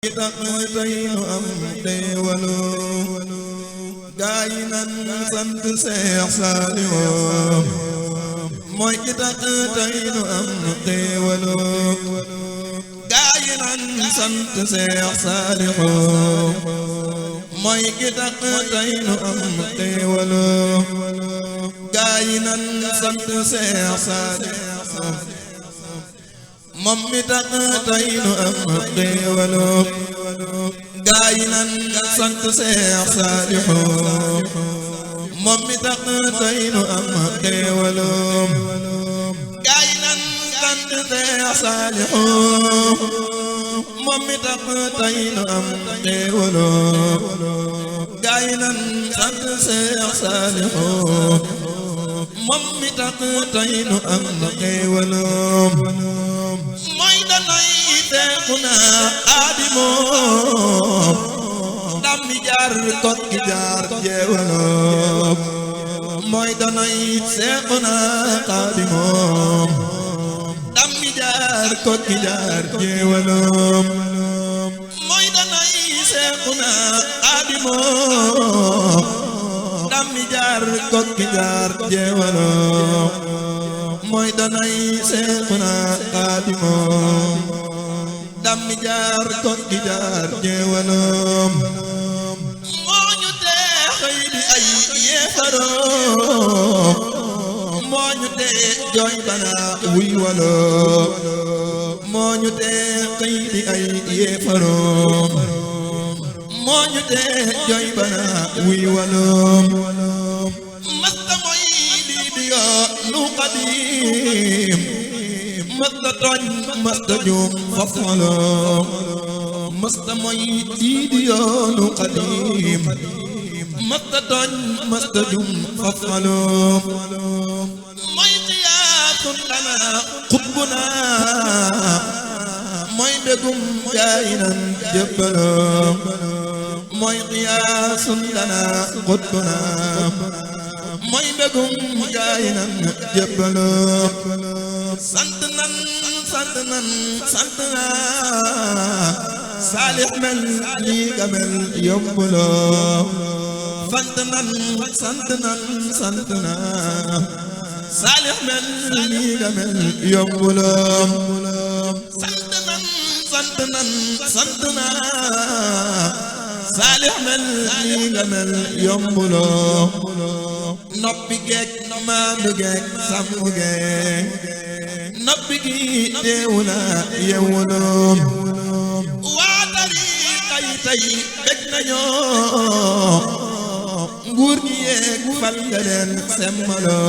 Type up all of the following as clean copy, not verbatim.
tax tey nu am xéewalu gaa yi nan sant Seex Saaliwu mooy ki tax tey nu am xéewalu gaa yi nan sant Seex Saaliwu mooy ki tax tey nu am xéewalu gaa yi nan sant Seex Saaliwu moom mi tax tey nu am xéewalu gaa yi nan sant Seex Saaliwu moom mi tax tey nu am xéewalu gaa yi nan sant Seex Saaliwu moom mi tax tey nu am xéewalu gaa yi nan sant Seex Saaliwu moom mi tax tey nu am xéewalu mooy danay Seexuna Xaadimu ndam mi jaar Kokki jaar Jeewalo mooy danay Seexuna Xaadimu ndam mi jaar Kokki jaar Jeewalo mooy danay Seexuna Xaadimu ndam mi jaar Kokki jaar Jeewalo mooy danay Seexuna Xaadimu ndam mi jaar Kokki jaar Jeewalo moo ñu tee xëy di ay yéefaro moo ñu tee jooy bana wuy walo moo ñu tee xëy di ay yéefaro moo ñu tee jooy bana wuy walo masta mooy lii di yoo nu Xaadim masta tooñ masta juum fafalo masta mooy lii di yoo nu Xaadim masta tooñ masta juum fafalo mooy xiyaasun lana xutbuna mooy begum gaay nan jébbalo mooy xiyaasun lana xutbuna mooy begum gaay nan jébbalo sant nan sant nan sant na Saalix mel nii nga mel yombulo sant nan sant nan sant na Saalix mel nii nga mel yombulo sant nan sant nan sant na Saalix mel nii nga mel yombulo noppi geek maandu geek sàmm geek noppi gi teewu na yewulo waa tariixa yi tey bég nañoo nguur gi yeeg fal nga leen semmalo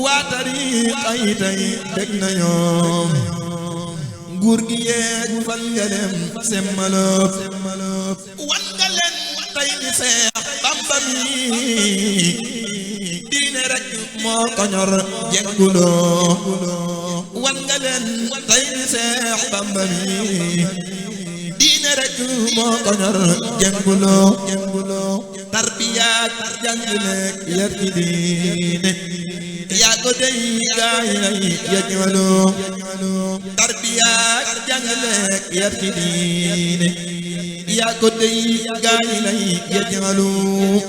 waa tariixa yi tey bég nañoo nguur gi yeeg fal nga leen semmalo wan nga leen tey ni Seex Bamba mi diine rek moo ko ñor jégguloo wan nga leen tey ni Seex Bamba mi diine rek moo ko ñor jégguloo tarbiyaat jàngaleek yar ci diine yaa ko dey gaay lay yejwaloo tarbiyaat jàngaleek yar ci diine yaa ko dey gaay lay yejwaloo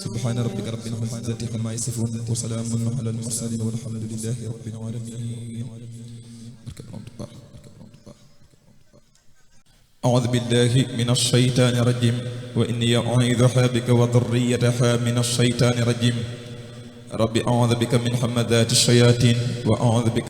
subhaana rabbika rabbil izzati ammaa yasifuun wa salaamun alal mursaliin walhamdulillaahi rabbil aalamiin. أعوذ بالله من الشيطان الرجيم وإني أعيذها بك وذريتها من الشيطان الرجيم رب أعوذ بك من همزات الشياطين وأعوذ بك